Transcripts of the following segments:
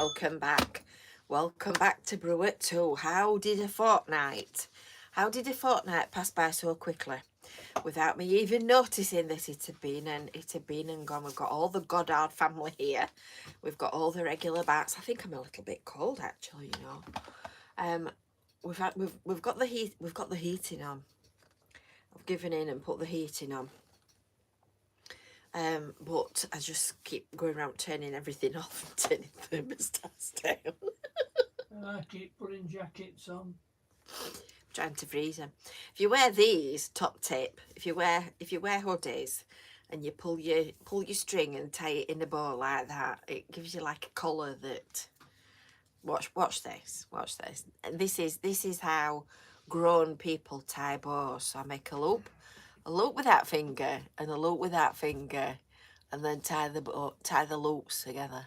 Welcome back. Welcome back to Brew at 2. How did a fortnight pass by so quickly without me even noticing that it had been and gone? We've got all the Goddard family here. We've got all the regular bats. I think I'm a little bit cold actually, you know. We've got the heating on. I've given in and put the heating on. But I just keep going around turning everything off and turning thermostats down. And I keep putting jackets on. Trying to freeze them. If you wear these, top tip, if you wear hoodies and you pull your string and tie it in a bow like that, it gives you like a collar that watch this. And this is how grown people tie bows. So I make a loop with that finger and a loop with that finger, and then tie the loops together.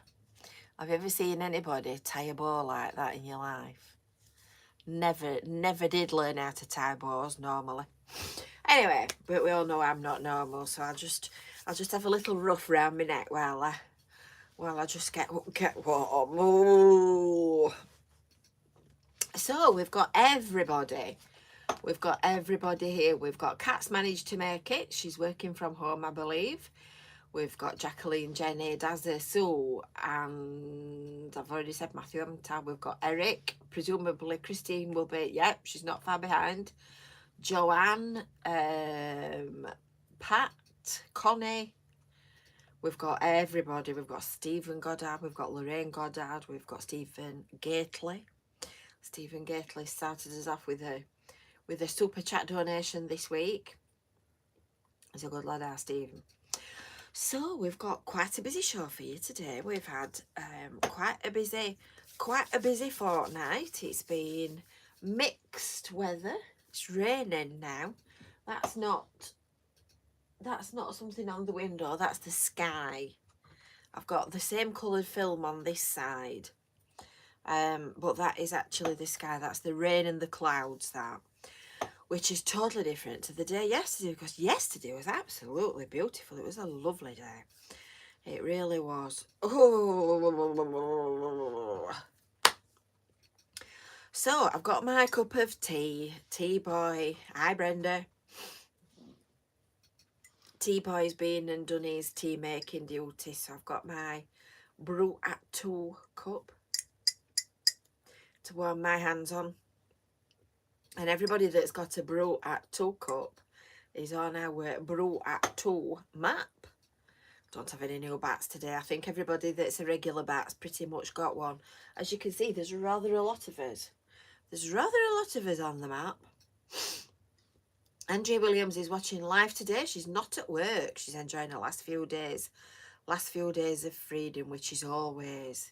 Have you ever seen anybody tie a bow like that in your life? Never did learn how to tie bows normally. Anyway, but we all know I'm not normal, so I'll just have a little ruff round my neck while I just get warm. Ooh. So we've got everybody. We've got everybody here. We've got Kat's managed to make it. She's working from home, I believe. We've got Jacqueline, Jenny, Dazza, Sue, and I've already said Matthew, haven't I? We've got Eric. Presumably Christine will be, yep, she's not far behind. Joanne, Pat, Connie. We've got everybody. We've got Stephen Goddard. We've got Lorraine Goddard. We've got Stephen Gately. Stephen Gately started us off with a super chat donation this week. He's a good lad, our Stephen. So we've got quite a busy show for you today. We've had quite a busy fortnight. It's been mixed weather. It's raining now. That's not something on the window. That's the sky. I've got the same coloured film on this side, but that is actually the sky. That's the rain and the clouds, that, which is totally different to the day yesterday, because yesterday was absolutely beautiful. It was a lovely day. It really was. Oh. So I've got my cup of tea. Tea boy. Hi, Brenda. Tea boy's been and done his tea making duty. So I've got my Brew at 2 cup to warm my hands on. And everybody that's got a Brew at 2 cup is on our Brew at 2 map. Don't have any new bats today. I think everybody that's a regular bat's pretty much got one. As you can see, there's rather a lot of us. There's rather a lot of us on the map. Andrea Williams is watching live today. She's not at work. She's enjoying her last few days of freedom, which is always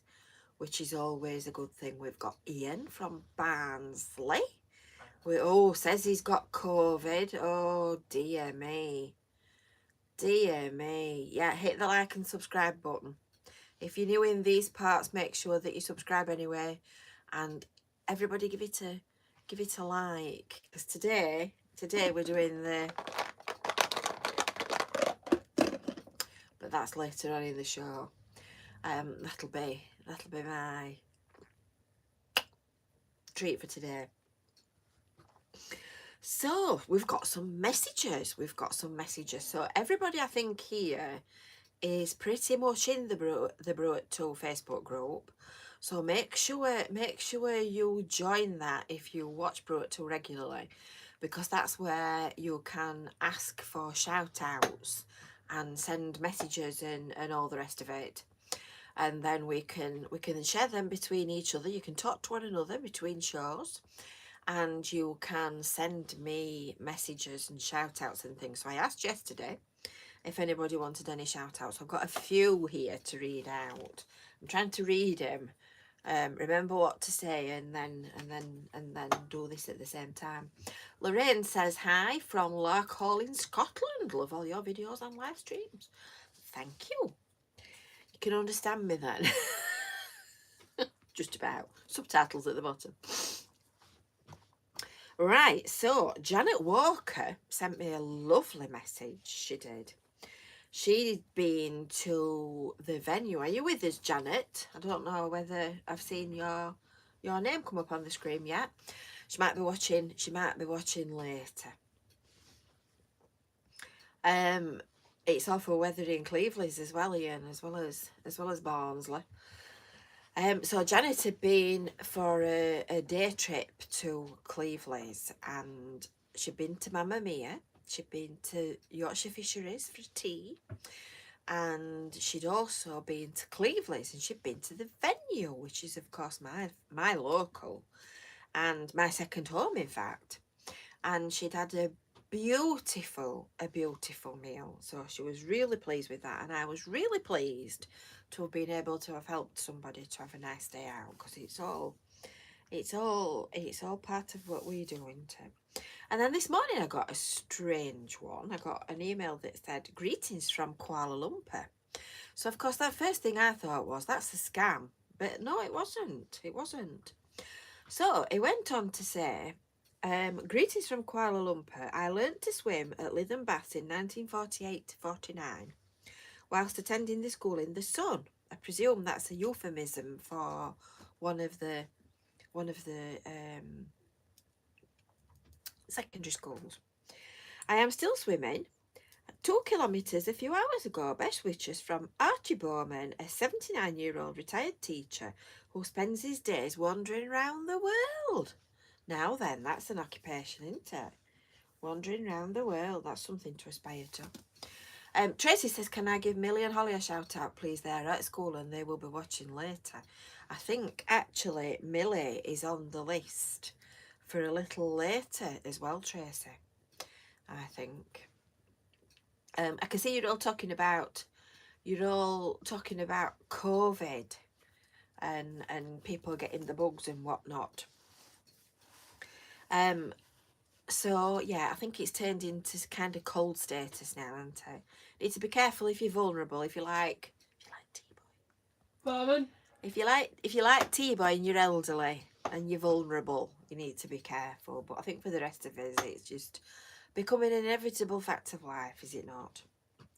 a good thing. We've got Ian from Barnsley. Says he's got COVID. Oh, dear me. Dear me. Yeah, hit the like and subscribe button. If you're new in these parts, make sure that you subscribe anyway. And everybody give it a like. Because today we're doing but that's later on in the show. That'll be my treat for today. So we've got some messages. So everybody, I think, here is pretty much in the Brew at 2 Facebook group. So make sure you join that if you watch Brew at 2 regularly, because that's where you can ask for shout outs and send messages and all the rest of it. And then we can share them between each other. You can talk to one another between shows. And you can send me messages and shout outs and things. So I asked yesterday if anybody wanted any shout outs. I've got a few here to read out. I'm trying to read them, remember what to say, and then do this at the same time. Lorraine says hi from Larkhall in Scotland. Love all your videos and live streams. Thank you. You can understand me then. Just about. Subtitles at the bottom. Right, so Janet Walker sent me a lovely message. She did. she'd been to the venue. Are you with us, Janet? I don't know whether I've seen your name come up on the screen yet. She might be watching. She might be watching later. It's awful weather in Cleveland as well, Ian, as well as Barnsley. So Janet had been for a day trip to Cleveland, and she'd been to Mamma Mia. She'd been to Yorkshire Fisheries for tea, and she'd also been to Cleveland, and she'd been to the venue, which is of course my local and my second home, in fact. And she'd had a beautiful meal, so she was really pleased with that, and I was really pleased to have been able to have helped somebody to have a nice day out, because it's all part of what we do, isn't it? And then this morning I got a strange one. I got an email that said, "Greetings from Kuala Lumpur." So of course that first thing I thought was, that's a scam, but no, it wasn't. So it went on to say, "Greetings from Kuala Lumpur. I learnt to swim at Lytham Baths in 1948 to 49 whilst attending the school in the sun." I presume that's a euphemism for one of the secondary schools. "I am still swimming 2 kilometres a few hours ago. Best wishes from Archie Bowman, a 79-year-old retired teacher who spends his days wandering around the world." Now then, that's an occupation, isn't it? Wandering around the world, that's something to aspire to. Tracy says, "Can I give Millie and Holly a shout out, please? They're at school and they will be watching later." I think actually Millie is on the list for a little later as well, Tracy. I think. I can see you're all talking about COVID and people getting the bugs and whatnot. So yeah, I think it's turned into kind of cold status now, hasn't it? Need to be careful if you're vulnerable. If you like T-boy. Pardon? If you like T-boy and you're elderly and you're vulnerable, you need to be careful. But I think for the rest of us, it's just becoming an inevitable fact of life, is it not?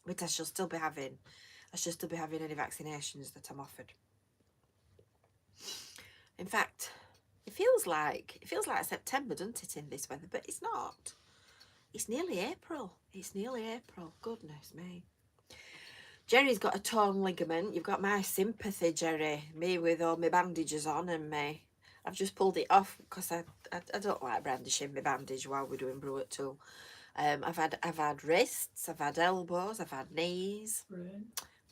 But I shall still be having any vaccinations that I'm offered. In fact, it feels like September, doesn't it, in this weather? But it's not. It's nearly April. Goodness me. Jerry's got a torn ligament. You've got my sympathy, Jerry. Me with all my bandages on, and me. I've just pulled it off because I don't like brandishing my bandage while we're doing Brew at 2. I've had wrists, I've had elbows, I've had knees.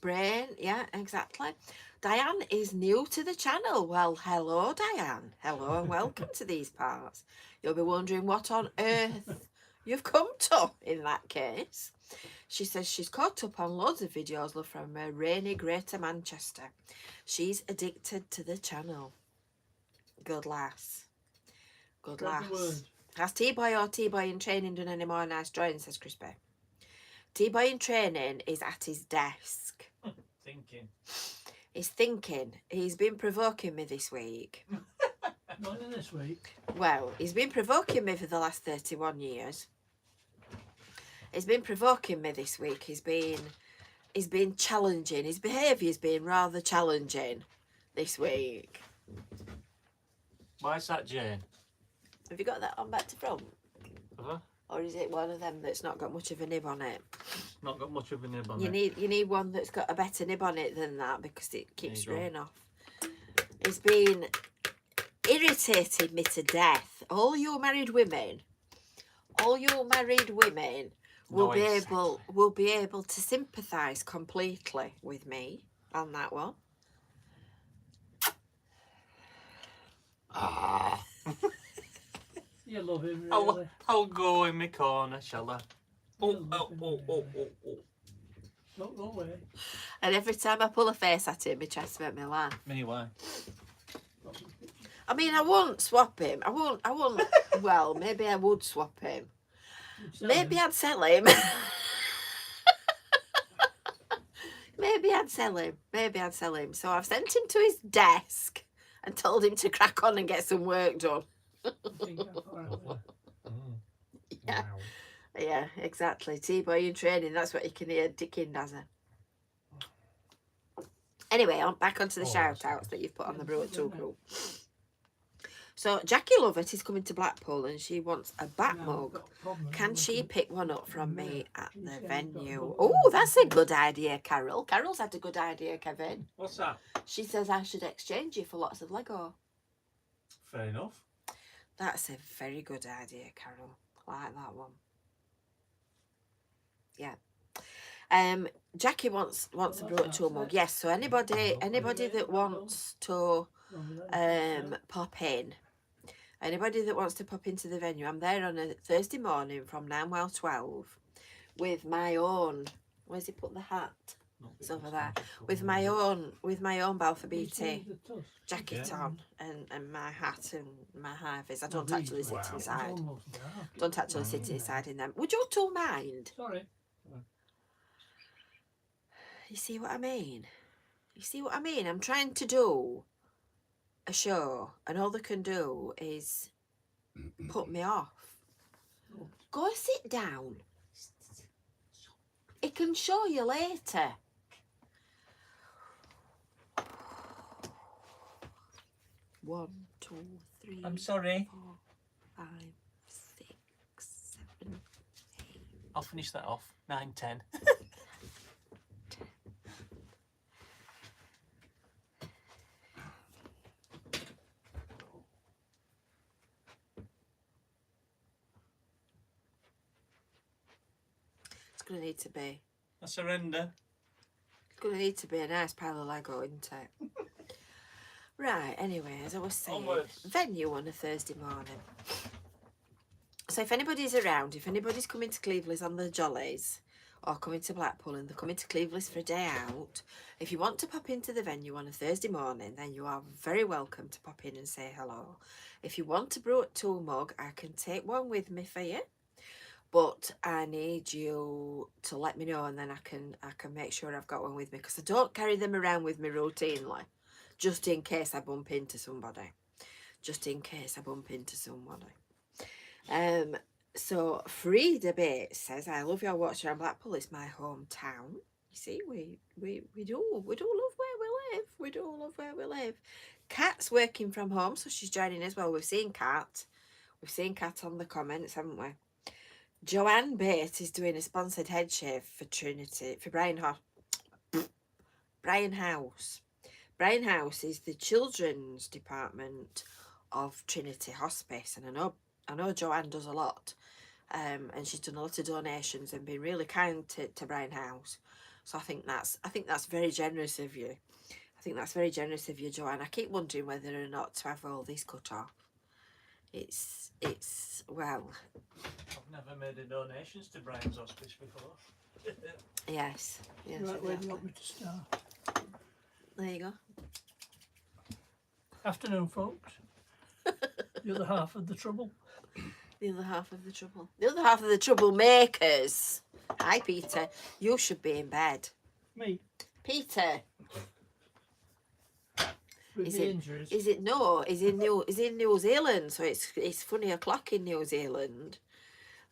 Brain, yeah, exactly. Diane is new to the channel. Well, hello, Diane. Hello and welcome to these parts. You'll be wondering what on earth you've come to in that case. She says she's caught up on loads of videos from rainy Greater Manchester. She's addicted to the channel. Good lass. Good lass. Has T-Boy or T-Boy in training done any more nice drawings, says Crispy. T-Boy in training is at his desk. Thinking. He's thinking. He's been provoking me this week. Not in this week. Well, he's been provoking me for the last 31 years. He's been provoking me this week. He's been challenging. His behaviour's been rather challenging this week. Why is that, Jane? Have you got that on back to front? Uh-huh. Or is it one of them that's not got much of a nib on it? Not got much of a nib on it. You need one that's got a better nib on it than that, because it keeps rain off. It's been irritated me to death. All you married women will be able to sympathise completely with me on that one. Ah. You love him, really. I'll go in my corner, shall I? Oh. Don't go away. And every time I pull a face at him, he tries to make me laugh. Me, why? I mean, I won't swap him. I won't. Well, maybe I would swap him. Maybe I'd sell him. Maybe I'd sell him. So I've sent him to his desk and told him to crack on and get some work done. Yeah. Yeah, exactly. T-boy in training, that's what you can hear Dickin does it. Anyway, on back onto the Oh, shout that's outs nice. that you've put on Yeah, the Brew it's at 2 good, group. So Jackie Lovett is coming to Blackpool and she wants a bat Now, I've mug. got a problem, Can we she pick one up from me at Can you the see I've got a venue? double Oh, line? that's a good idea, Carol. Carol's had a good idea, Kevin. What's that? She says I should exchange you for lots of Lego. Fair enough. That's a very good idea, Carol. I like that one. Yeah. Jackie wants a Brew at 2 mug. Yes, so anybody that wants to pop in, anybody that wants to pop into the venue, I'm there on a Thursday morning from 9 till 12 with my own, where's he put the hat? It's over there. With my own Balfour BT jacket on and my hat and my high vis. I don't actually sit inside. Don't actually sit inside in them. Would you two mind? Sorry. You see what I mean? You see what I mean? I'm trying to do a show and all they can do is put me off. Go sit down. It can show you later. One, two, three. I'm sorry. 4, 5, 6, 7, 8. I'll finish that off. 9, 10. It's going to need to be. I surrender. It's going to need to be a nice pile of Lego, isn't it? Right, anyway, as I was saying, Onwards. venue on a Thursday morning. So if anybody's around, if anybody's coming to Cleveland's on the Jollies or coming to Blackpool and they're coming to Cleveland's for a day out, if you want to pop into the venue on a Thursday morning, then you are very welcome to pop in and say hello. If you want to Brew at 2 mug, I can take one with me for you. But I need you to let me know and then I can make sure I've got one with me because I don't carry them around with me routinely. Just in case I bump into somebody. Just in case I bump into somebody. So Frida Bates says, I love your watch around Blackpool. It's my hometown. You see, we do love where we live. We do love where we live. Kat's working from home, so she's joining as well. We've seen Kat. We've seen Kat on the comments, haven't we? Joanne Bates is doing a sponsored head shave for Trinity, for Brian House. Brian House is the children's department of Trinity Hospice, and I know Joanne does a lot, and she's done a lot of donations and been really kind to Brian House. So I think that's very generous of you. I think that's very generous of you, Joanne. I keep wondering whether or not to have all these cut off. It's well. I've never made a donations to Brian's Hospice before. Yes. Right, where do you want me to start? There you go. Afternoon, folks. The other half of the trouble. The other half of the trouble. The other half of the troublemakers. Hi, Peter. You should be in bed. Me, Peter. with Is the it- injuries. Is it no? Is in New Zealand, so it's funny o'clock in New Zealand.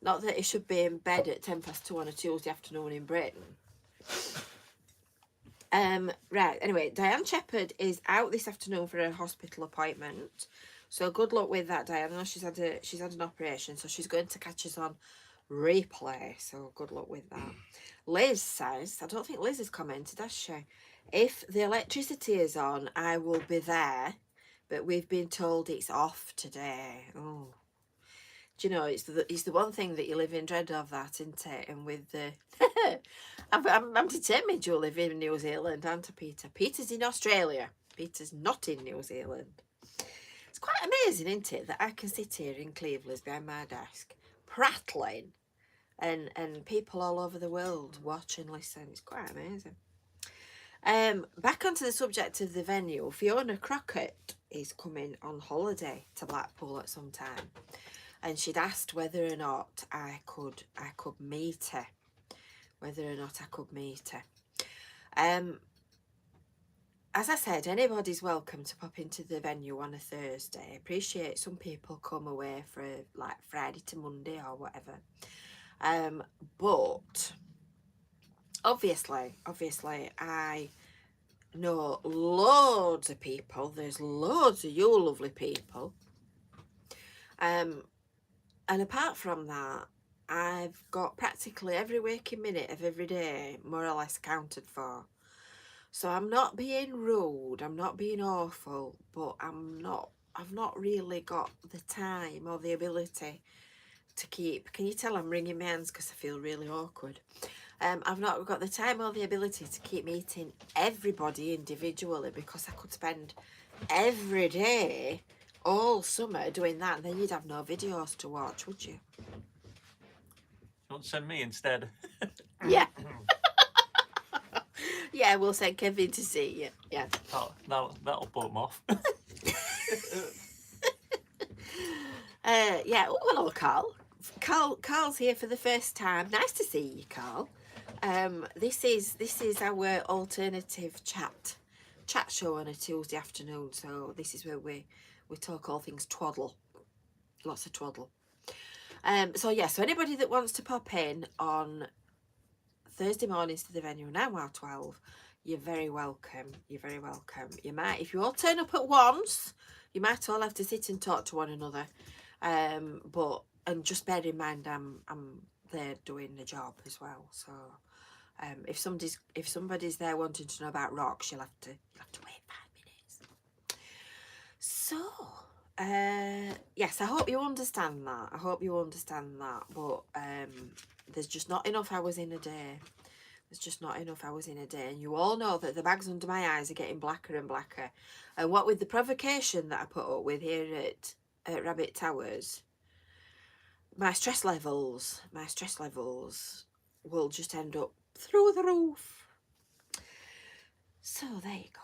Not that it should be in bed at 2:10 on a Tuesday afternoon in Britain. Right. Anyway, Diane Shepherd is out this afternoon for a hospital appointment. So good luck with that, Diane. I know she's had an operation, so she's going to catch us on replay. So good luck with that. Liz says, I don't think Liz has commented, has she? If the electricity is on, I will be there, but we've been told it's off today. Oh, do you know, it's the one thing that you live in dread of, that, isn't it? And with the I'm determined you'll live in New Zealand, aren't I, Peter? Peter's in Australia. Peter's not in New Zealand. It's quite amazing, isn't it, that I can sit here in Cleveland behind my desk prattling and people all over the world watch and listen. It's quite amazing. Back onto the subject of the venue, Fiona Crockett is coming on holiday to Blackpool at some time, and she'd asked whether or not I could meet her. As I said, anybody's welcome to pop into the venue on a Thursday. I appreciate some people come away for like Friday to Monday or whatever. But obviously I know loads of people. There's loads of you lovely people. And apart from that, I've got practically every waking minute of every day more or less accounted for. So I'm not being rude, I'm not being awful, but I've not really got the time or the ability to keep, can you tell I'm wringing my hands because I feel really awkward. I've not got the time or the ability to keep meeting everybody individually, because I could spend every day all summer doing that, and then you'd have no videos to watch, would you? Don't send me instead. Yeah. Yeah, we'll send Kevin to see you. Yeah. That'll put them off. Yeah. Oh, hello, Carl. Carl's here for the first time. Nice to see you, Carl. This is our alternative chat show on a Tuesday afternoon. So this is where we talk all things twaddle, lots of twaddle. So yeah. So anybody that wants to pop in on Thursday mornings to the venue, 9 while 12, you're very welcome. You're very welcome. You might, if you all turn up at once, you might all have to sit and talk to one another. But and just bear in mind, I'm there doing the job as well. So if somebody's there wanting to know about rocks, you'll have to wait 5 minutes. So yes, I hope you understand that. But there's just not enough hours in a day. And you all know that the bags under my eyes are getting blacker and blacker. And what with the provocation that I put up with here at Rabbit Towers, my stress levels will just end up through the roof. So there you go.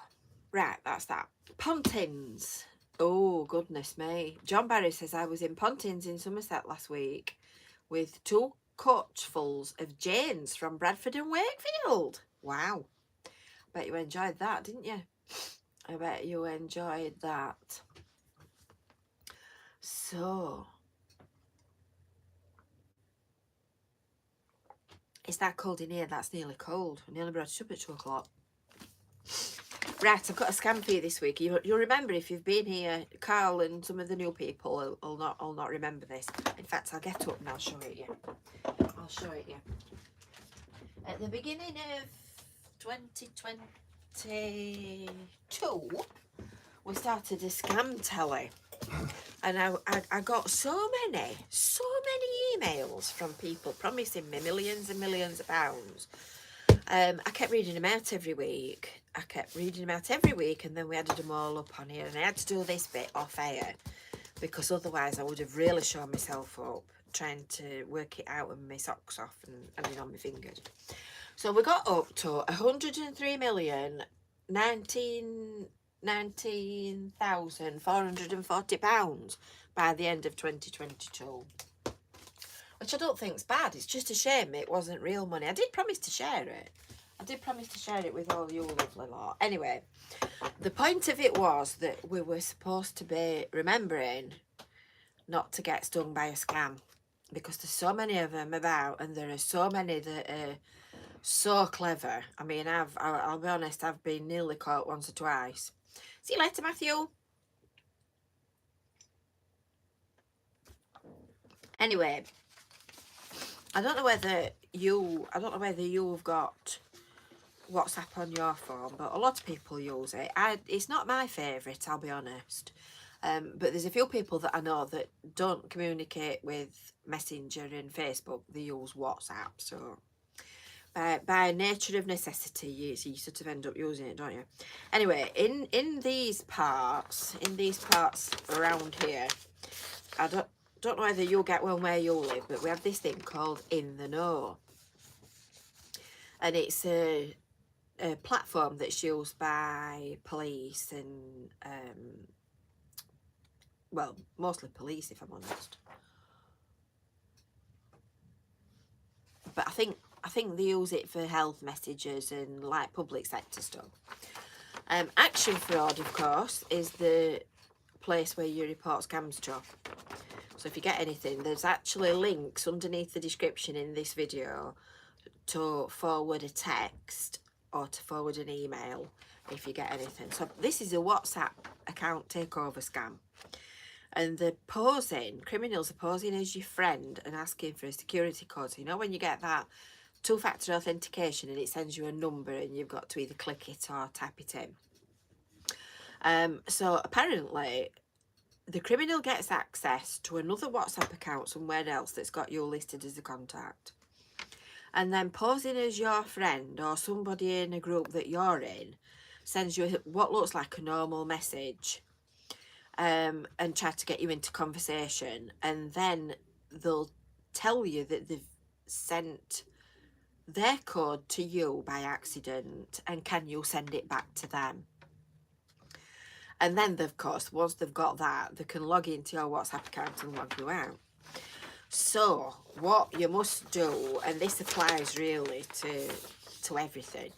Right, that's that. Pontins. Oh, goodness me. John Barry says, I was in Pontins in Somerset last week with 2 coachfuls of Janes from Bradford and Wakefield. Wow. Bet you enjoyed that, didn't you? I bet you enjoyed that. So, it's that cold in here. That's nearly cold. I nearly brought it up at 2 o'clock. Right, I've got a scam for you this week. You'll remember, if you've been here, Carl and some of the new people will not remember this. In fact, I'll get up and I'll show it you. At the beginning of 2022, we started a scam telly. And I got so many emails from people promising me millions and millions of pounds. I kept reading them out every week. And then we added them all up on here. And I had to do this bit off air, because otherwise I would have really shown myself up trying to work it out with my socks off and having on my fingers. So we got up to 103,019,440 pounds by the end of 2022. Which I don't think's bad. It's just a shame it wasn't real money. I did promise to share it. With all you lovely lot. Anyway, the point of it was that we were supposed to be remembering not to get stung by a scam, because there's so many of them about, and there are so many that are so clever. I mean, I'll be honest, I've been nearly caught once or twice. See you later, Matthew. Anyway, I don't know whether you've got WhatsApp on your phone, but a lot of people use it. It's not my favourite, I'll be honest. But there's a few people that I know that don't communicate with Messenger and Facebook. They use WhatsApp. So by nature of necessity, you sort of end up using it, don't you? Anyway, in these parts around here, I don't know whether you'll get one where you live, but we have this thing called In the Know, and it's a platform that's used by police and well, mostly police, if I'm honest. But I think they use it for health messages and like public sector stuff. ActionFraud, of course, is the place where you report scams to. So if you get anything, there's actually links underneath the description in this video to forward a text or to forward an email if you get anything. So this is a WhatsApp account takeover scam. And criminals are posing as your friend and asking for a security code. So you know when you get that two-factor authentication and it sends you a number and you've got to either click it or type it in. So apparently the criminal gets access to another WhatsApp account somewhere else that's got you listed as a contact. And then posing as your friend or somebody in a group that you're in sends you what looks like a normal message and try to get you into conversation. And then they'll tell you that they've sent their code to you by accident and can you send it back to them. And then, of course, once they've got that, they can log into your WhatsApp account and log you out. So what you must do, and this applies really to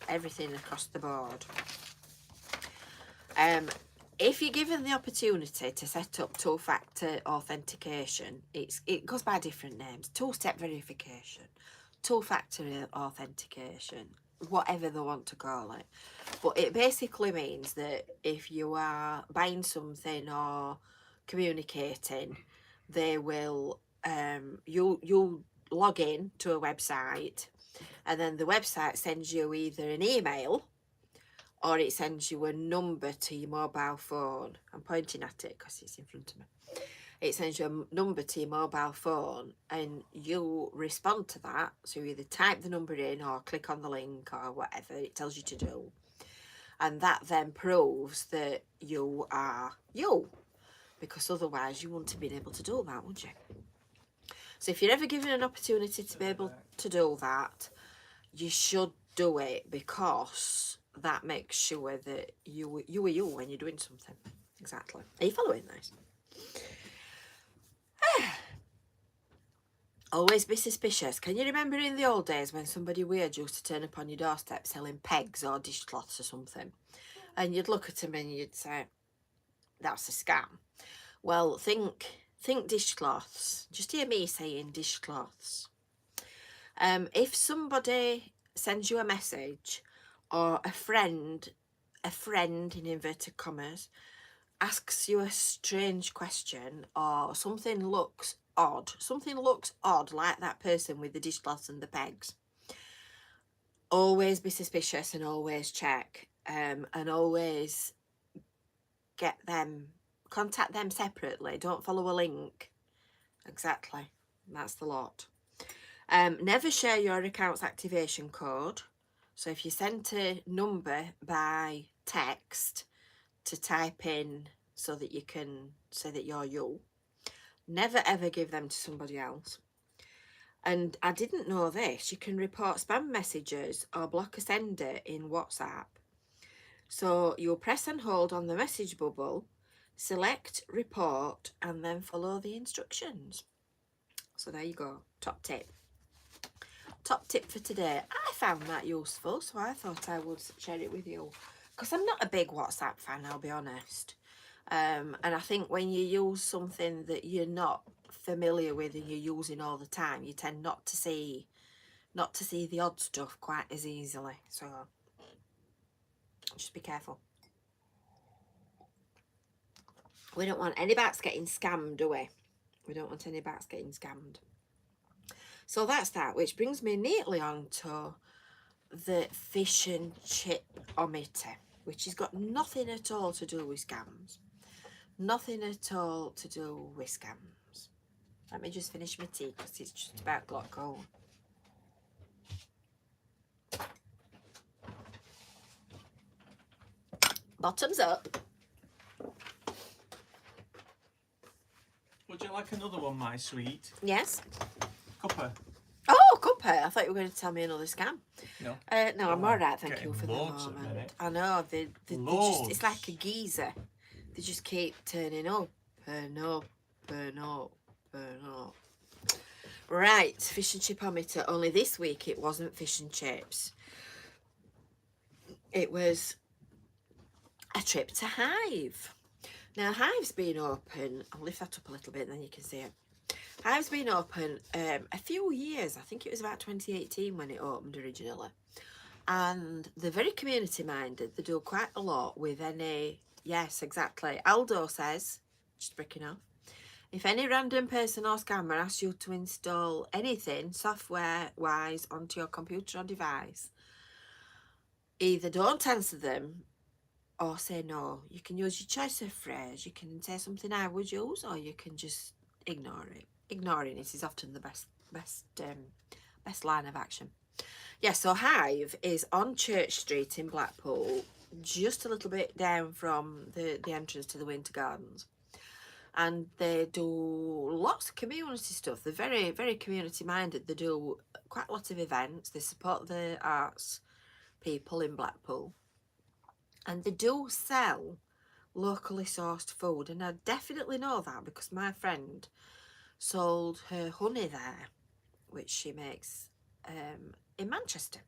everything across the board. If you're given the opportunity to set up two-factor authentication, it goes by different names: two-step verification, two-factor authentication, whatever they want to call it. But it basically means that if you are buying something or communicating, they will you'll log in to a website, and then the website sends you either an email or it sends you a number to your mobile phone. I'm pointing at it because it's in front of me. It sends you a number to your mobile phone and you respond to that. So you either type the number in or click on the link or whatever it tells you to do. And that then proves that you are you. Because otherwise you wouldn't have been able to do that, would you? So if you're ever given an opportunity to be able to do that, you should do it, because that makes sure that you are you when you're doing something. Exactly. Are you following this? Always be suspicious. Can you remember in the old days when somebody weird used to turn up on your doorstep selling pegs or dishcloths or something? And you'd look at them and you'd say, that's a scam. Well, think dishcloths. Just hear me saying dishcloths. If somebody sends you a message, or a friend in inverted commas, asks you a strange question, or something looks odd like that person with the dishcloths and the pegs, always be suspicious and always check, and always contact them separately. Don't follow a link. Exactly. That's the lot. Never share your account's activation code. So if you sent a number by text to type in so that you can say that you're you, never ever give them to somebody else. And I didn't know this, you can report spam messages or block a sender in WhatsApp. So you'll press and hold on the message bubble, select report, and then follow the instructions. So there you go. Top tip for today. I found that useful, so I thought I would share it with you, because I'm not a big WhatsApp fan, I'll be honest. And I think when you use something that you're not familiar with and you're using all the time, you tend not to see the odd stuff quite as easily. So just be careful. We don't want any bats getting scammed, do we? We don't want any bats getting scammed. So that's that, which brings me neatly on to the fish and chip-ometer, which has got nothing at all to do with scams. Nothing at all to do with scams. Let me just finish my tea because it's just about got cold. Bottoms up. Would you like another one, my sweet? Yes. Cuppa. Oh, Cuppa. I thought you were going to tell me another scam. No. No, I'm all right, thank getting you for the loads at the moment. minute. I know, they just, Loads. it's like a geezer. They just keep turning up and up and up and up. Right, fish and chip-ometer. Only this week it wasn't fish and chips. It was a trip to Hive. Now, Hive's been open. I'll lift that up a little bit and then you can see it. Hive's been open a few years. I think it was about 2018 when it opened originally. And they're very community minded. They do quite a lot with any, yes, exactly. Aldo says, just breaking off, if any random person or scammer asks you to install anything software-wise onto your computer or device, either don't answer them or say no. You can use your choice of phrase. You can say something I would use, or you can just ignore it. Ignoring it is often the best line of action. Yeah, so Hive is on Church Street in Blackpool, just a little bit down from the entrance to the Winter Gardens. And they do lots of community stuff. They're very, very community minded. They do quite a lot of events. They support the arts people in Blackpool. And they do sell locally sourced food. And I definitely know that because my friend sold her honey there, which she makes in Manchester.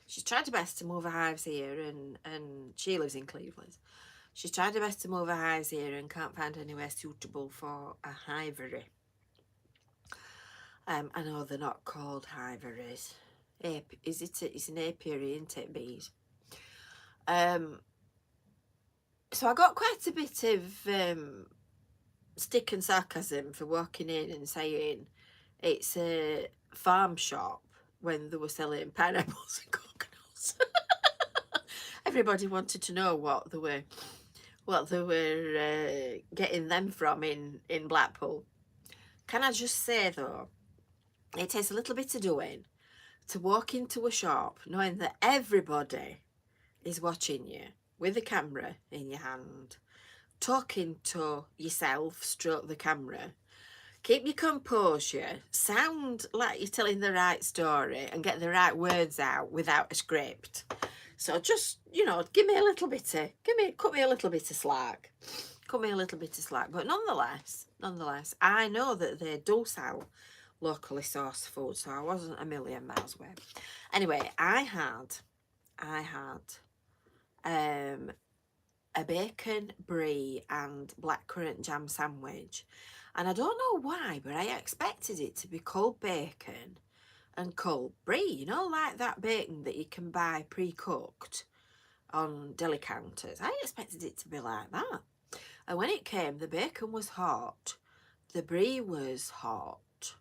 She's tried her best to move her hives here, and she lives in Cleveland. She's tried her best to move her hives here and can't find anywhere suitable for a hivery. I know they're not called hiveries. It's an apiary, isn't it, bees? So I got quite a bit of stick and sarcasm for walking in and saying it's a farm shop when they were selling pineapples and coconuts. Everybody wanted to know what they were getting them from in Blackpool. Can I just say though, it takes a little bit of doing to walk into a shop knowing that everybody is watching you with a camera in your hand, talking to yourself stroke the camera. Keep your composure, sound like you're telling the right story and get the right words out without a script. So just, you know, cut me a little bit of slack. Cut me a little bit of slack. But nonetheless, I know that they do sell locally sourced food, so I wasn't a million miles away. Anyway, I had a bacon, brie and blackcurrant jam sandwich. And I don't know why, but I expected it to be cold bacon and cold brie, you know, like that bacon that you can buy pre-cooked on deli counters. I expected it to be like that. And when it came, the bacon was hot, the brie was hot,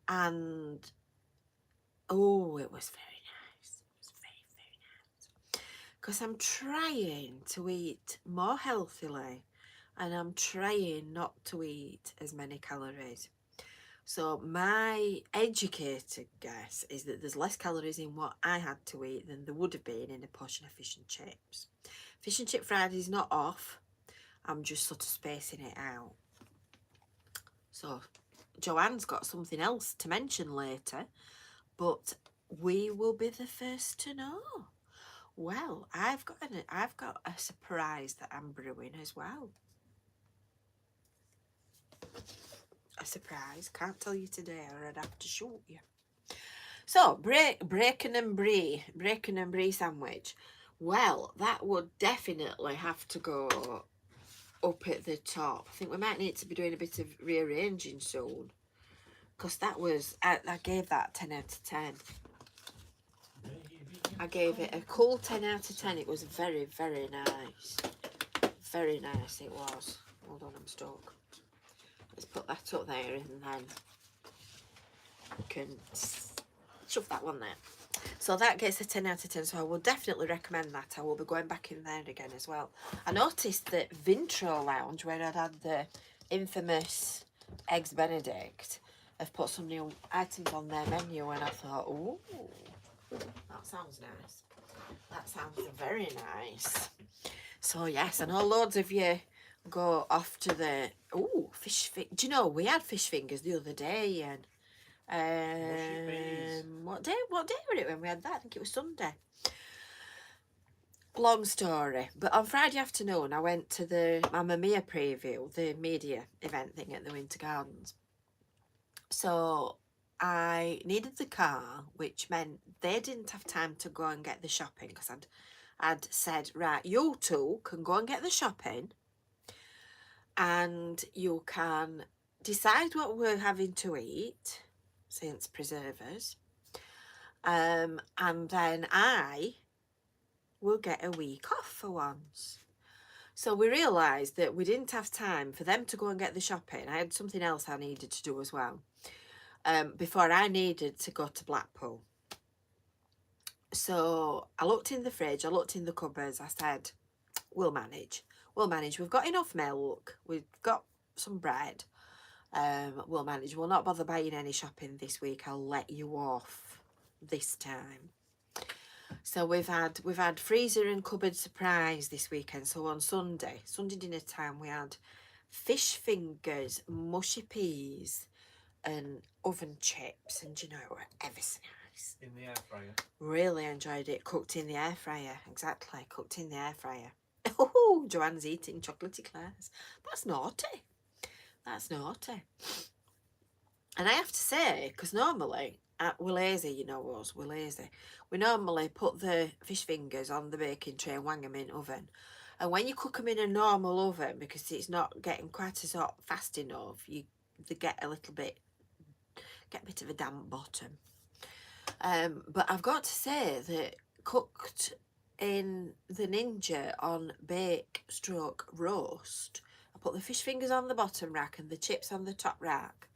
and oh, it was very nice. It was very, very nice. Because I'm trying to eat more healthily and I'm trying not to eat as many calories. So my educated guess is that there's less calories in what I had to eat than there would have been in a portion of fish and chips. Fish and chip Friday is not off. I'm just sort of spacing it out. So Joanne's got something else to mention later, but we will be the first to know. Well, I've got a surprise that I'm brewing as well. A surprise. Can't tell you today or I'd have to shoot you. So, bacon and brie sandwich. Well, that would definitely have to go up at the top. I think we might need to be doing a bit of rearranging soon. Because that was, I gave that 10 out of 10. I gave it a cool 10 out of 10. It was very, very nice. Very nice it was. Hold on, I'm stuck. Let's put that up there and then we can shove that one there. So that gets a 10 out of 10. So I will definitely recommend that. I will be going back in there again as well. I noticed that Vintro Lounge, where I'd had the infamous Eggs Benedict, have put some new items on their menu and I thought, oh, that sounds nice. That sounds very nice. So yes, I know loads of you go off to the fish. Do you know we had fish fingers the other day? And what day were it when we had that? I think it was Sunday. Long story, but on Friday afternoon I went to the Mamma Mia preview, the media event thing at the Winter Gardens. So I needed the car, which meant they didn't have time to go and get the shopping because I'd said, right, you two can go and get the shopping and you can decide what we're having to eat, since preservers, and then I will get a week off for once. So we realised that we didn't have time for them to go and get the shopping. I had something else I needed to do as well, before I needed to go to Blackpool. So I looked in the fridge, I looked in the cupboards, I said, we'll manage. We'll manage. We've got enough milk, we've got some bread. We'll manage. We'll not bother buying any shopping this week. I'll let you off this time. So we've had freezer and cupboard surprise this weekend. So on Sunday dinner time, we had fish fingers, mushy peas, and oven chips. And you know, it were ever so nice. In the air fryer. Really enjoyed it. Cooked in the air fryer. Exactly. Cooked in the air fryer. Oh, Joanne's eating chocolatey eclairs. That's naughty. That's naughty. And I have to say, because normally, we're lazy, you know us, we're lazy. We normally put the fish fingers on the baking tray and wang them in oven. And when you cook them in a normal oven, because it's not getting quite as hot fast enough, they get a bit of a damp bottom. But I've got to say that cooked in the Ninja on bake stroke roast, I put the fish fingers on the bottom rack and the chips on the top rack,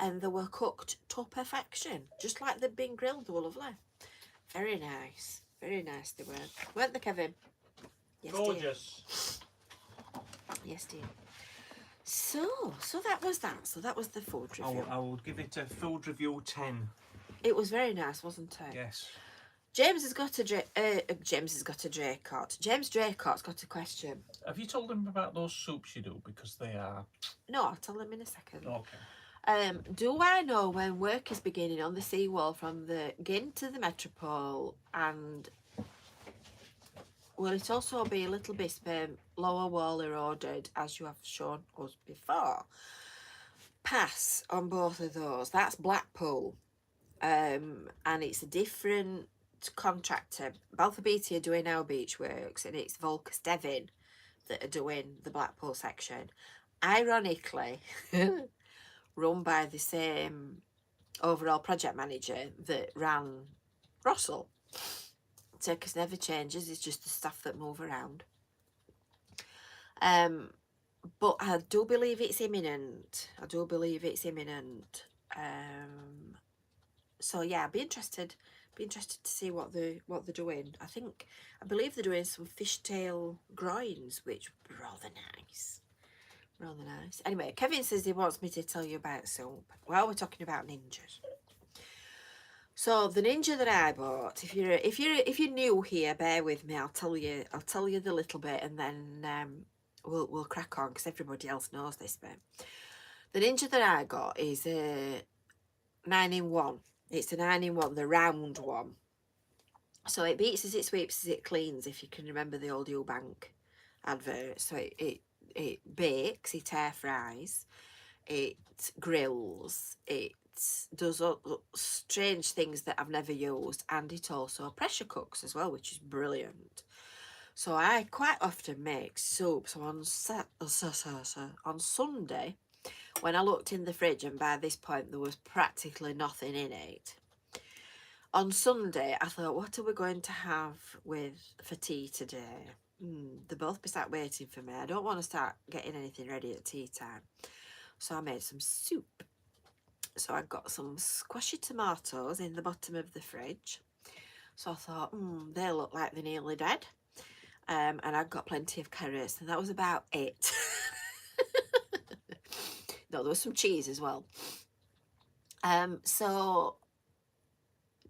and they were cooked to perfection, just like they'd been grilled. They were lovely. Very nice. Very nice they were. Weren't they, Kevin? Yes, Gorgeous. dear. Yes, dear. So that was that. So that was the food review. I will give it a food review 10. It was very nice, wasn't it? Yes. James has got a Draycott. James Draycott's got a question. Have you told them about those soups you do? Because they are... No, I'll tell him in a second. Okay. Do I know when work is beginning on the seawall from the Gin to the Metropole, and will it also be a little bit lower wall eroded as you have shown us before? Pass on both of those. That's Blackpool, and it's a different contractor. Balfour Beatty are doing our beach works, and it's Volker Devin that are doing the Blackpool section. Ironically, run by the same overall project manager that ran Russell. Circus never changes, it's just the staff that move around. But I do believe it's imminent. So yeah, I'd be interested to see what they're doing. I believe they're doing some fishtail groins, which would be rather nice. Rather nice. Anyway, Kevin says he wants me to tell you about soup. Well, we're talking about ninjas. So the ninja that I bought, if you're new here, bear with me. I'll tell you the little bit, and then we'll crack on, because everybody else knows this bit. The ninja that I got is a 9-in-1. It's a 9-in-1, the round one. So it beats as it sweeps as it cleans, if you can remember the old Eubank advert. So it bakes, it air fries, it grills, it does strange things that I've never used, and it also pressure cooks as well, which is brilliant. So I quite often make soup. So on Sunday, when I looked in the fridge, and by this point there was practically nothing in it, on Sunday I thought, what are we going to have for tea today? They'll both be sat waiting for me. I don't want to start getting anything ready at tea time. So I made some soup. So I got some squashy tomatoes in the bottom of the fridge. So I thought, they look like they're nearly dead. And I've got plenty of carrots, and that was about it. No, there was some cheese as well. So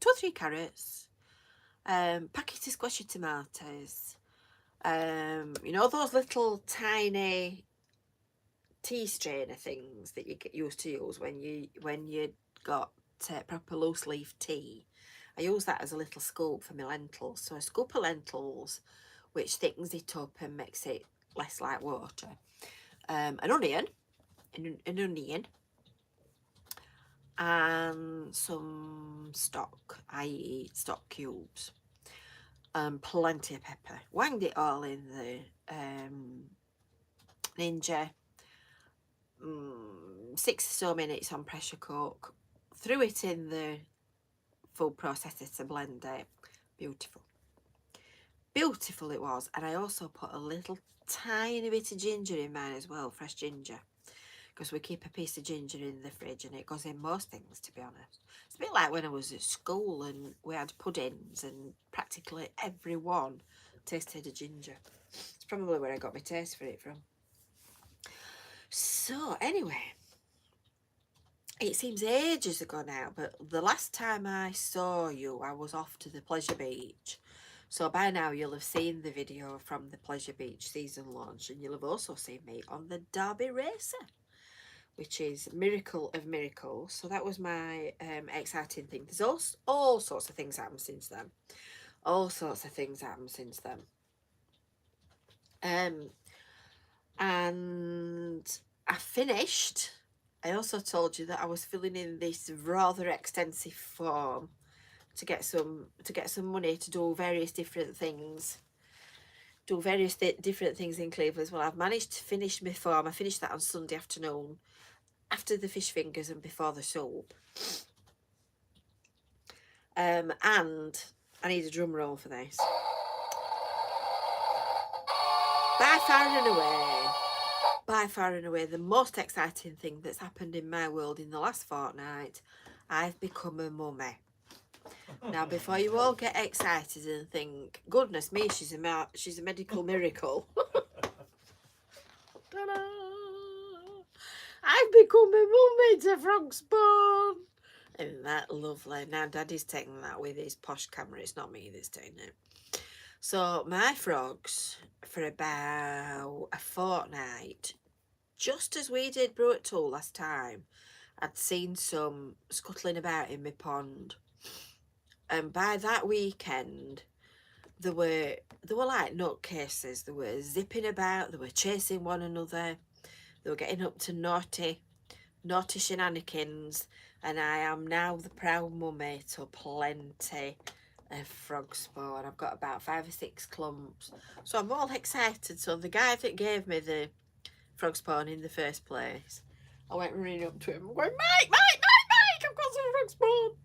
2 or 3 carrots, packet of squashy tomatoes, you know those little tiny tea strainer things that you get used to use when you got proper loose leaf tea. I use that as a little scoop for my lentils. So a scoop of lentils, which thickens it up and makes it less like water. An onion, and some stock, i.e. stock cubes, and plenty of pepper. Wanged it all in the Ninja, 6 or so minutes on pressure cook, threw it in the food processor to blend it. Beautiful. Beautiful it was. And I also put a little tiny bit of ginger in mine as well, fresh ginger, because we keep a piece of ginger in the fridge and it goes in most things, to be honest. It's a bit like when I was at school and we had puddings and practically everyone tasted of ginger. It's probably where I got my taste for it from. So anyway, it seems ages ago now, but the last time I saw you, I was off to the Pleasure Beach. So by now you'll have seen the video from the Pleasure Beach season launch, and you'll have also seen me on the Derby Racer, which is Miracle of Miracles. So that was my exciting thing. There's also all sorts of things happened since then. All sorts of things happened since then. And I finished. I also told you that I was filling in this rather extensive form to get some money to do various different things. Different things in Cleveland as well. I've managed to finish my form. I finished that on Sunday afternoon, after the fish fingers and before the soup. And I need a drum roll for this. By far and away, the most exciting thing that's happened in my world in the last fortnight, I've become a mummy. Now, before you all get excited and think, goodness me, she's a medical miracle. Ta-da! I've become a mummy to frog spawn. Isn't that lovely? Now, Daddy's taking that with his posh camera. It's not me that's doing it. So, my frogs, for about a fortnight, just as we did Brew at Tool last time, I'd seen some scuttling about in my pond. And by that weekend, they were like nutcases. They were zipping about. They were chasing one another. They were getting up to naughty shenanigans. And I am now the proud mummy to plenty of frog spawn. I've got about 5 or 6 clumps. So I'm all excited. So the guy that gave me the frog spawn in the first place, I went running up to him. I'm going, Mike, I've got some frog spawn.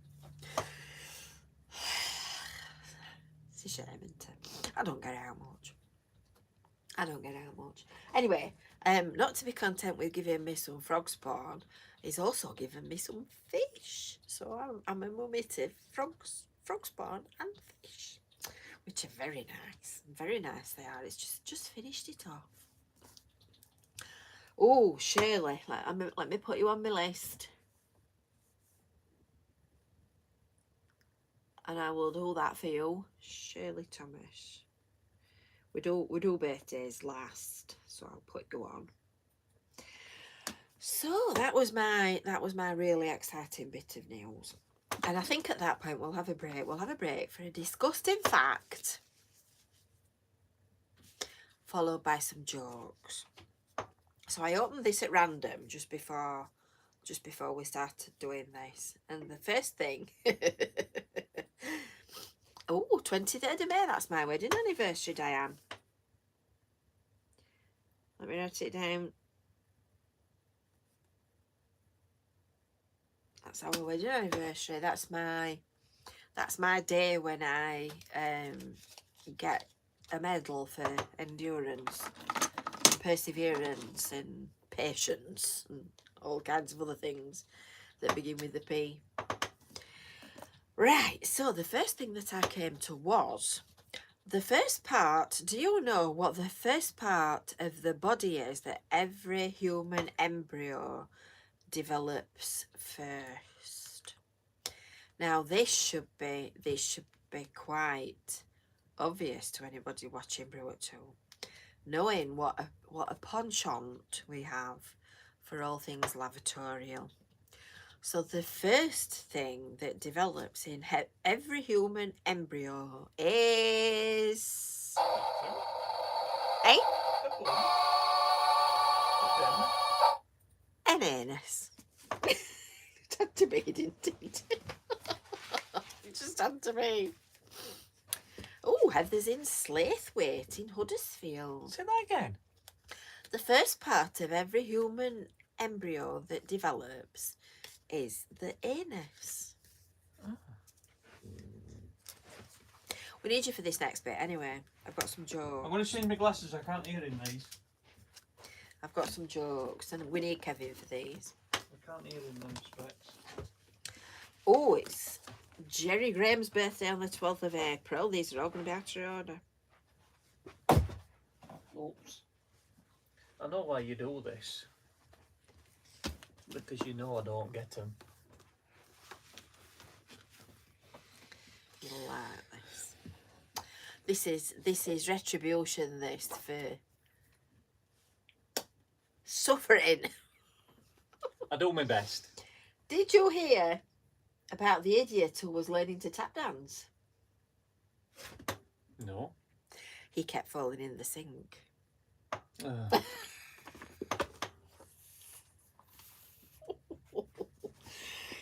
It's a shame, isn't it? I don't get out much. Anyway, not to be content with giving me some frog spawn, he's also given me some fish. So I'm a mummy to frog spawn and fish, which are very nice. Very nice they are. It's just finished it off. Oh, Shirley, let me put you on my list. And I will do that for you, Shirley Thomas. We do birthdays last, so I'll put you on. So that was my really exciting bit of news. And I think at that point we'll have a break. We'll have a break for a disgusting fact, followed by some jokes. So I opened this at random just before we started doing this. And the first thing, oh, 23rd of May, that's my wedding anniversary, Diane. Let me write it down. That's our wedding anniversary. That's my day when I get a medal for endurance, perseverance and patience and all kinds of other things that begin with the P. Right, so the first thing that I came to was the first part. Do you know what the first part of the body is that every human embryo develops first? Now this should be quite obvious to anybody watching Brew at Tool, knowing what a penchant we have for all things lavatorial. So the first thing that develops in every human embryo is an anus. It had to be, didn't it? It just had to be. Oh, Heather's in Slaithwaite in Huddersfield. Say that again. The first part of every human embryo that develops is the anus. We need you for this next bit anyway. I've got some jokes. I'm going to change my glasses. I can't hear in these. I've got some jokes and we need Kevin for these. I can't hear in them specs. Oh, it's Jerry Graham's birthday on the 12th of April. These are all going to be out of order. Oops. I know why you do this. Because you know I don't get them. You'll like this. This is retribution. This for suffering. I do my best. Did you hear about the idiot who was learning to tap dance? No. He kept falling in the sink.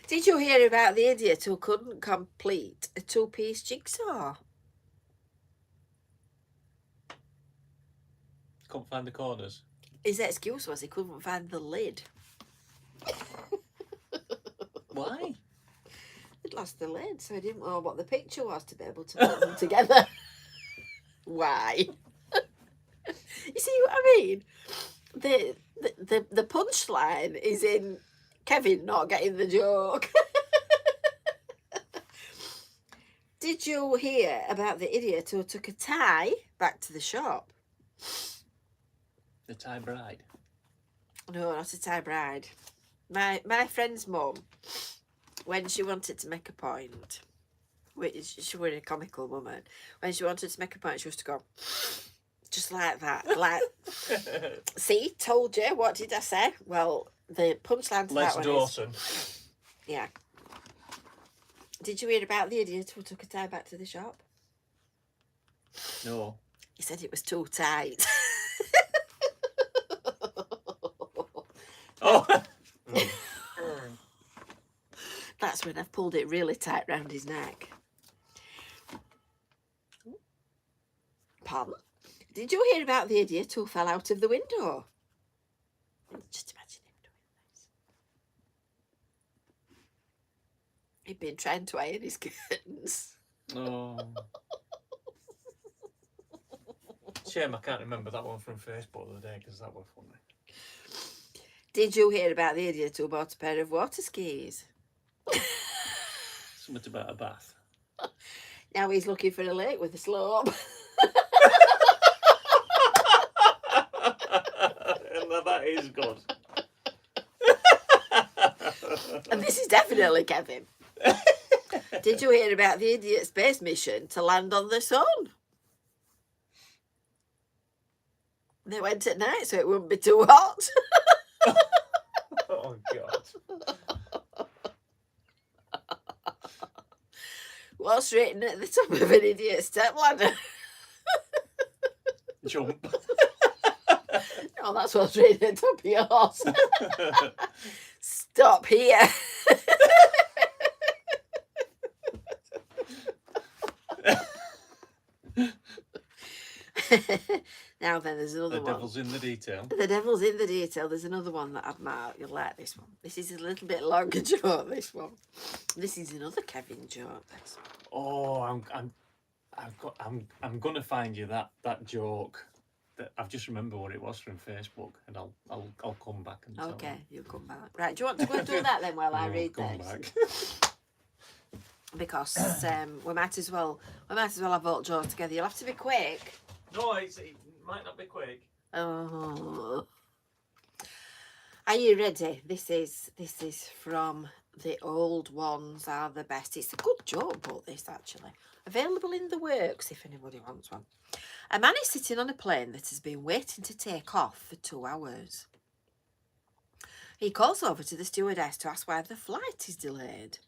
Did you hear about the idiot who couldn't complete a two-piece jigsaw? Couldn't find the corners. His excuse was he couldn't find the lid. Why? He'd lost the lid, so he didn't know what the picture was to be able to put them together. Why? You see what I mean? The punchline is in Kevin not getting the joke. Did you hear about the idiot who took a tie back to the shop? The Thai bride. No, not a Thai bride. My friend's mum, when she wanted to make a point, which she was a comical woman, when she wanted to make a point, she used to go just like that. Like, see, told you. What did I say? Well, the punchline to Les that one Dawson. is, yeah. Did you hear about the idiot who took a tie back to the shop? No. He said it was too tight. Oh. That's when I've pulled it really tight round his neck. Pardon? Did you hear about the idiot who fell out of the window? Just imagine him doing this. He'd been trying to iron his curtains. Oh. Shame I can't remember that one from Facebook the other day because that was funny. Did you hear about the idiot who bought a pair of water skis? Something about a bath. Now he's looking for a lake with a slope. That is good. And this is definitely Kevin. Did you hear about the idiot space mission to land on the sun? They went at night so it wouldn't be too hot. Oh, God. What's written at the top of an idiot step ladder? Jump. No, that's what's written at the top of your horse. Stop here. Now then, there's another The one. devil's in the detail. The devil's in the detail. There's another one that I've marked. You'll like this one. This is a little bit longer joke, this one. This is another Kevin joke. This. Oh, I'm gonna find you that joke. That I've just remembered what it was from Facebook, and I'll come back and tell Okay, you. you'll come back. Right, do you want to go and do that then while I No, read come this? back. Because we might as well have all jokes together. You'll have to be quick. No, it might not be quick. Oh. Are you ready? This is from The Old Ones Are the Best. It's a good joke book, this, actually. Available in the works if anybody wants one. A man is sitting on a plane that has been waiting to take off for 2 hours. He calls over to the stewardess to ask why the flight is delayed.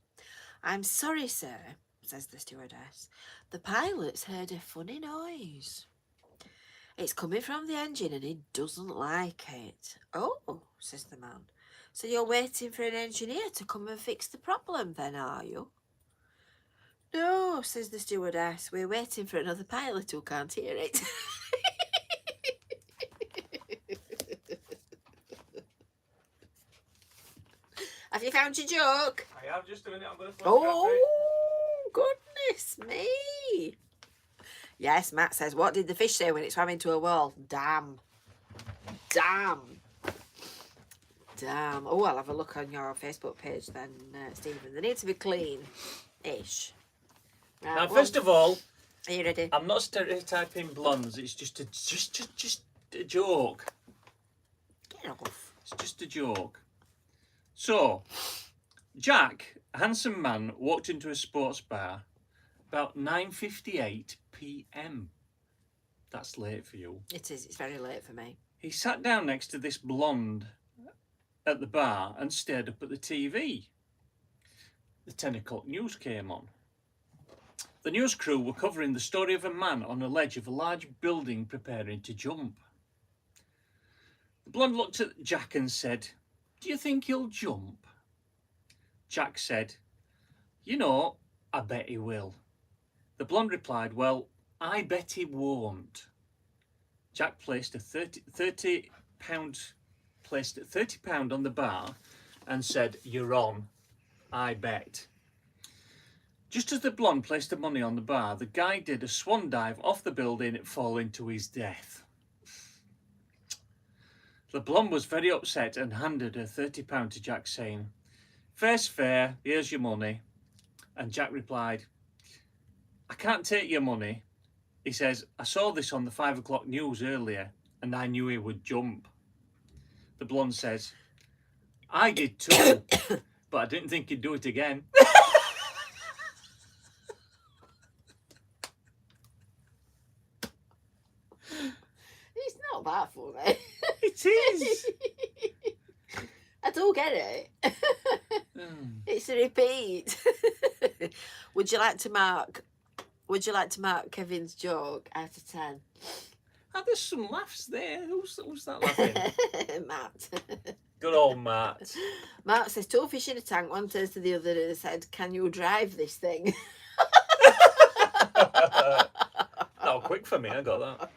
"I'm sorry, sir," says the stewardess. "The pilot's heard a funny noise. It's coming from the engine and he doesn't like it." "Oh," says the man. "So you're waiting for an engineer to come and fix the problem then, are you?" "No," says the stewardess. "We're waiting for another pilot who can't hear it." Have you found your joke? I have just a minute. I'm going to photograph it. Oh, goodness me. Yes, Matt says, what did the fish say when it swam into a wall? Damn. Damn. Damn. Oh, I'll have a look on your Facebook page then, Stephen. They need to be clean-ish. Right, Now, first of all, are you ready? I'm not stereotyping blondes. It's just a joke. Get off. It's just a joke. So, Jack, a handsome man, walked into a sports bar about 9:58 p.m. That's late for you. It is. It's very late for me. He sat down next to this blonde at the bar and stared up at the TV. The 10 o'clock news came on. The news crew were covering the story of a man on a ledge of a large building preparing to jump. The blonde looked at Jack and said, "Do you think he'll jump?" Jack said, "You know, I bet he will." The blonde replied, "Well, I bet he won't." Jack placed a £30 on the bar and said, "You're on, I bet." Just as the blonde placed the money on the bar, the guy did a swan dive off the building, falling to his death. The blonde was very upset and handed her £30 to Jack, saying, "Fair's fair, here's your money." And Jack replied, "I can't take your money." He says, "I saw this on the 5 o'clock news earlier and I knew he would jump." The blonde says, "I did too, but I didn't think he'd do it again." It's not that funny. It is. I don't get it. It's a repeat. Would you like to mark Kevin's joke out of 10? Oh, there's some laughs there. Who's that laughing? Matt. Good old Matt. Matt says, two fish in a tank. One turns to the other and said, "Can you drive this thing?" Not quick for me, I got that.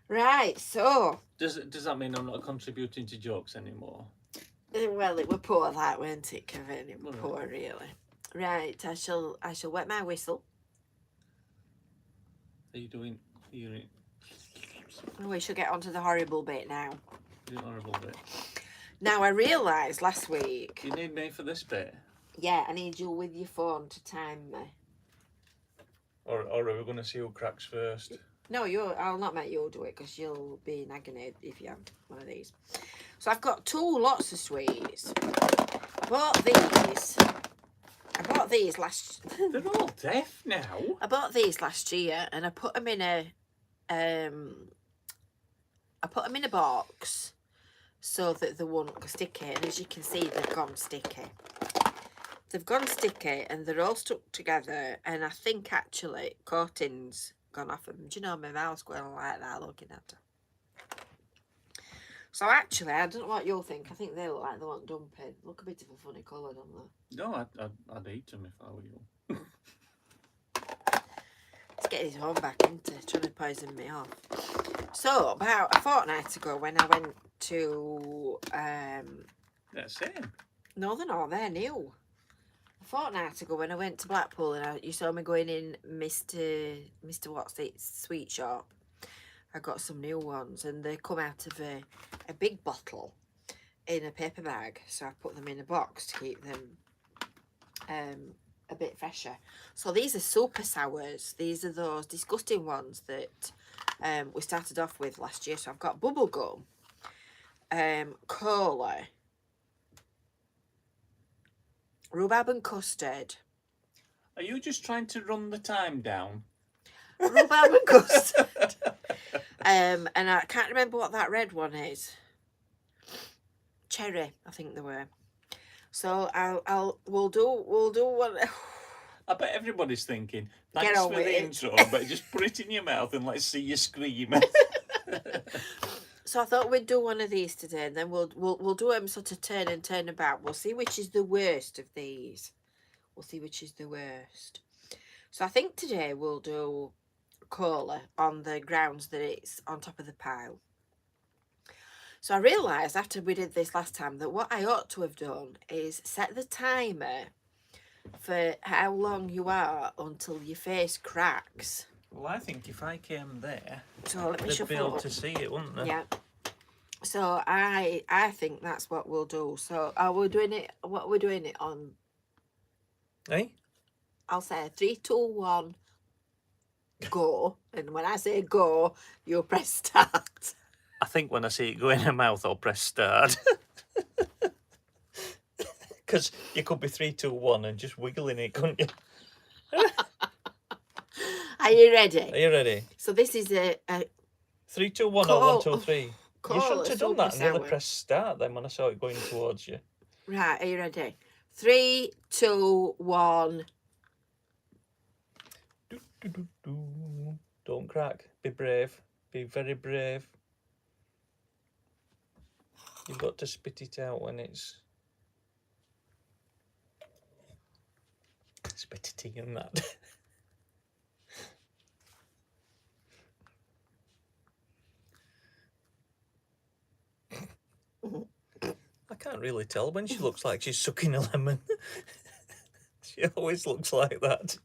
Right, so Does that mean I'm not contributing to jokes anymore? well, it were poor that, weren't it, Kevin? It were Right. poor, really. Right, I shall wet my whistle. Are you doing Oh, we shall get on to the horrible bit now. horrible bit? Now, I realised last week. You need me for this bit? Yeah, I need you with your phone to time me. Or are we going to see who cracks first? No, I'll not make you do it because you'll be in agony if you have one of these. So I've got two lots of sweets. I bought these last. They're all deaf now. I bought these last year and I put them in a box so that they won't go sticky. And as you can see, they've gone sticky. They've gone sticky and they're all stuck together. And I think actually coating's gone off them. Do you know, my mouth's going like that looking at her. So actually, I don't know what you'll think. I think they look like they want dumping. Look a bit of a funny colour, don't they? No, I'd eat them if I were you. Let's get his home back into trying to poison me off. So about a fortnight ago, when I went to Yeah, same. no, they're not. They're new. A fortnight ago, when I went to Blackpool and you saw me going in Mr. What's it sweet shop, I got some new ones and they come out of a big bottle in a paper bag. So I put them in a box to keep them a bit fresher. So these are super sours. These are those disgusting ones that we started off with last year. So I've got bubble gum, cola, rhubarb and custard. Are you just trying to run the time down? Rhubarb and custard. And I can't remember what that red one is. Cherry, I think they were. So we'll do one. I bet everybody's thinking, Get thanks on for with the it. intro, but just put it in your mouth and let's see you scream. So I thought we'd do one of these today, and then we'll do them sort of turn and turn about. We'll see which is the worst of these. We'll see which is the worst. So I think today we'll do cola on the grounds that it's on top of the pile. So So I realised after we did this last time that what I ought to have done is set the timer for how long you are until your face cracks. Well, I think if I came there, So let me they'd be shuffle able up. to see it, wouldn't they? Yeah. So I think that's what we'll do. So are we doing it? What we're doing it on? Eh? I'll say 3, 2, 1, go. And when I say go, you'll press start. I think when I see it go in her mouth, I'll press start. Because you could be 3, 2, 1 and just wiggling it, couldn't you? Are you ready? Are you ready? So this is a 3, 2, 1 or Call- 1, 2, 3. call You shouldn't a have done that and super nearly sour. press start then when I saw it going towards you. Right, are you ready? 3, 2, 1. Don't crack. Be brave. Be very brave. You've got to spit it out when it's... Spit it in that. I can't really tell when she looks like she's sucking a lemon. She always looks like that.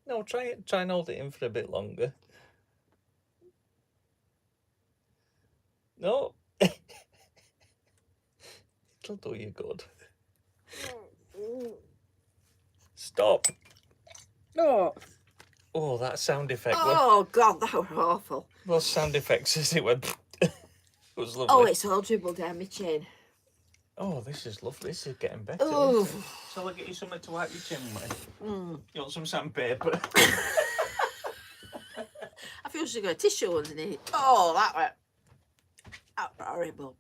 No, try and hold it in for a bit longer. No. It'll do you good. Stop. No. Oh, that sound effect. Oh, God, that was awful. Those sound effects as it went. It was lovely. Oh, it's all dribbled down my chin. Oh, this is lovely. This is getting better. Oh. Isn't it? Shall I get you something to wipe your chin with? You want some sandpaper? I feel she's got a tissue underneath. Oh, that was horrible.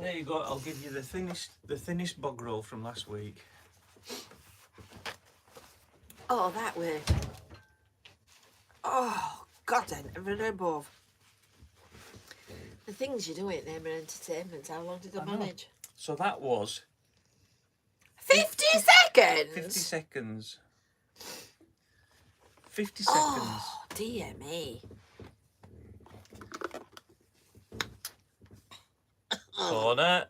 There you go. I'll give you the thinnest bog roll from last week. Oh, that way. Oh, God, and above. The things you do at Name and Entertainment, how long did I manage? So that was 50 seconds? 50 seconds. 50 seconds. Oh, dear me. Corner.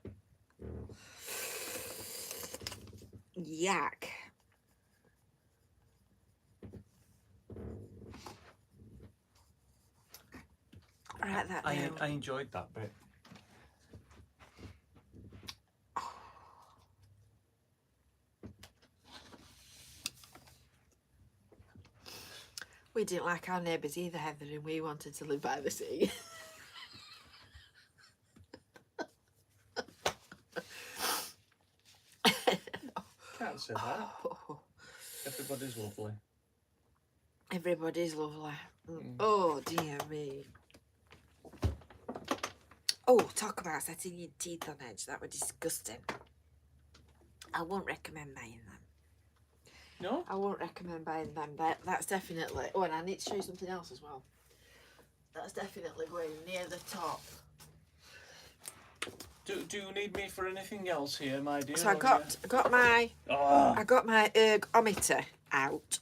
Yak. Write that down. I enjoyed that bit. We didn't like our neighbours either, Heather, and we wanted to live by the sea. Can't say that. Everybody's lovely. Everybody's lovely. Oh, dear me. Oh, talk about setting your teeth on edge. That was disgusting. I won't recommend buying them. No? I won't recommend buying them. That's definitely... Oh, and I need to show you something else as well. That's definitely going near the top. Do you need me for anything else here, my dear? So I got my Oh. I got my ergometer out.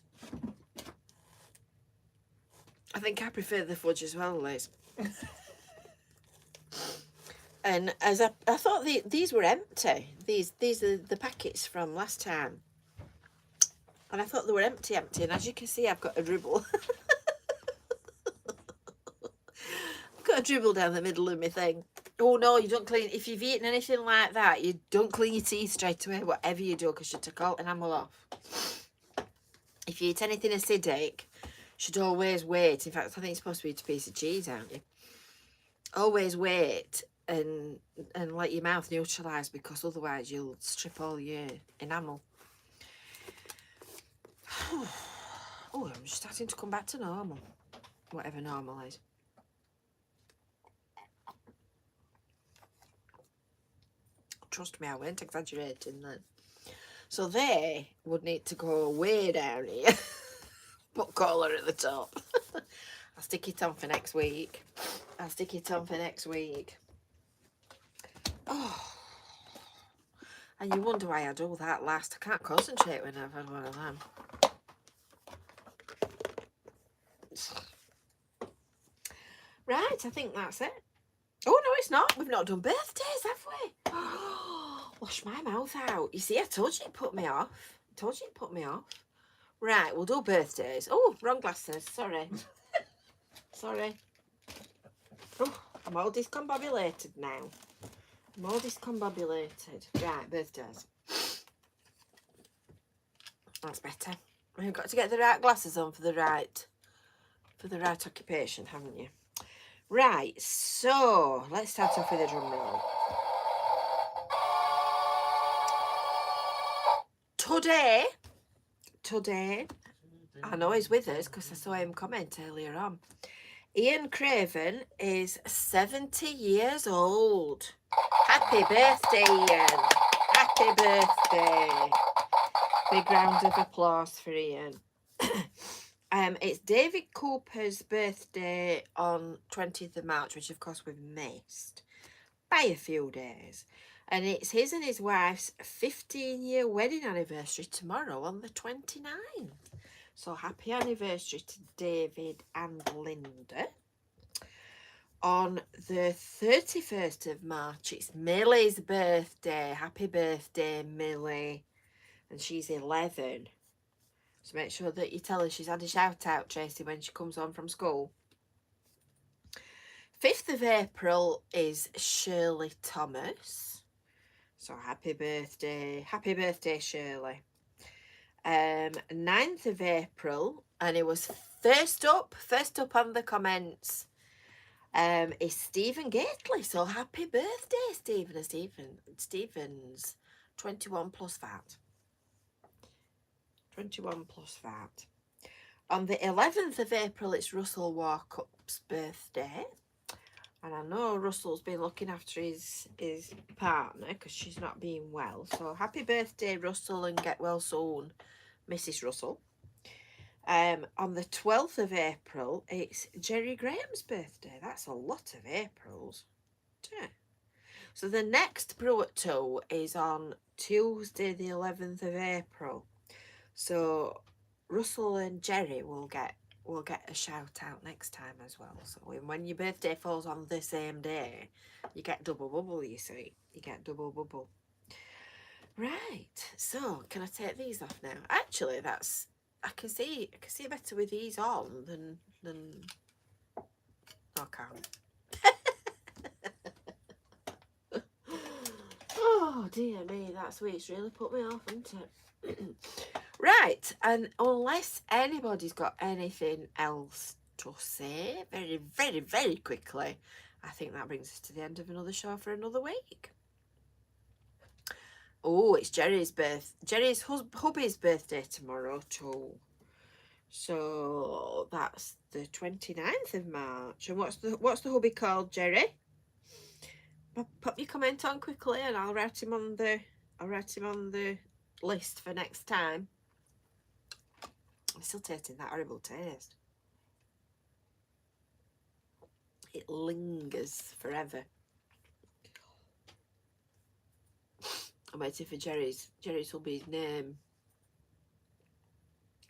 I think I prefer the fudge as well, Liz. And as I thought these were empty. These are the packets from last time. And I thought they were empty. And as you can see, I've got a dribble. I've got a dribble down the middle of my thing. Oh no, you don't clean. If you've eaten anything like that, you don't clean your teeth straight away, whatever you do, because you take all enamel off. If you eat anything acidic, you should always wait. In fact, I think it's supposed to be a piece of cheese, aren't you? Always wait and let your mouth neutralise, because otherwise you'll strip all your enamel. Oh, I'm just starting to come back to normal. Whatever normal is. Trust me, I weren't exaggerating then. So they would need to go way down here. Put collar at the top. I'll stick it on for next week. Oh. And you wonder why I do that last. I can't concentrate when I've had one of them. Right, I think that's it. Oh, no, it's not. We've not done birthdays, have we? Wash my mouth out. You see, I told you it put me off. Right, we'll do birthdays. Oh, wrong glasses. Sorry. Sorry. Oh, I'm all discombobulated now. Right, birthdays. That's better. You've got to get the right glasses on for the right occupation, haven't you? Right, so let's start off with a drum roll. Today, I know he's with us because I saw him comment earlier on. Ian Craven is 70 years old. Happy birthday, Ian. Happy birthday. Big round of applause for Ian. It's David Cooper's birthday on 20th of March, which of course we've missed by a few days. And it's his and his wife's 15-year wedding anniversary tomorrow on the 29th. So happy anniversary to David and Linda. On the 31st of March, it's Millie's birthday. Happy birthday, Millie. And she's 11. So make sure that you tell her she's had a shout out, Tracy, when she comes home from school. 5th of April is Shirley Thomas. So happy birthday. Happy birthday, Shirley. 9th of April, and it was first up on the comments, is Stephen Gately. So happy birthday, Stephen. Stephen's 21 plus VAT. 21 plus VAT. On the 11th of April, it's Russell Warcup's birthday. And I know Russell's been looking after his partner because she's not being well. So happy birthday, Russell, and get well soon, Mrs. Russell. On the 12th of April, it's Jerry Graham's birthday. That's a lot of Aprils. Yeah. So the next Brew at 2 is on Tuesday, the 11th of April. So Russell and Jerry will get a shout out next time as well. So when your birthday falls on the same day, you get double bubble, you see. You get double bubble. Right. So can I take these off now? Actually, I can see better with these on than no, I can't. Oh dear me, that sweet's really put me off, hasn't it? Right, and unless anybody's got anything else to say, very, very, very quickly, I think that brings us to the end of another show for another week. Oh, it's Jerry's hubby's birthday tomorrow too. So that's the 29th of March. And what's the hubby called, Jerry? Pop your comment on quickly, and I'll write him on the list for next time. I'm still tasting that horrible taste. It lingers forever. I'm waiting for Jerry's hubby's name.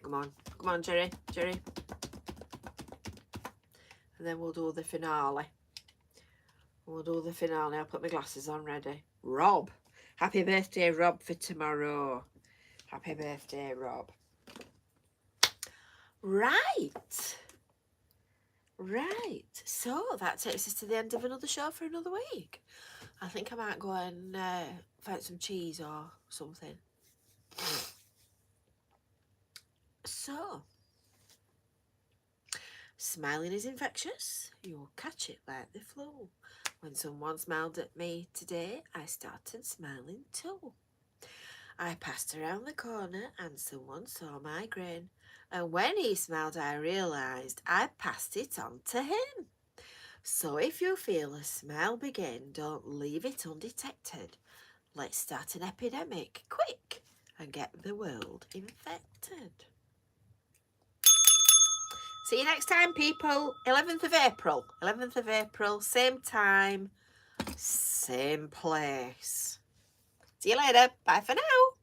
Come on, Jerry. And then we'll do the finale. I'll put my glasses on ready. Rob. Happy birthday, Rob, for tomorrow. Happy birthday, Rob. Right. So that takes us to the end of another show for another week. I think I might go and find some cheese or something. So, smiling is infectious. You'll catch it like the flu. When someone smiled at me today, I started smiling too. I passed around the corner and someone saw my grin. And when he smiled, I realised I passed it on to him. So if you feel a smile begin, don't leave it undetected. Let's start an epidemic, quick, and get the world infected. See you next time, people. 11th of April, same time, same place. See you later. Bye for now.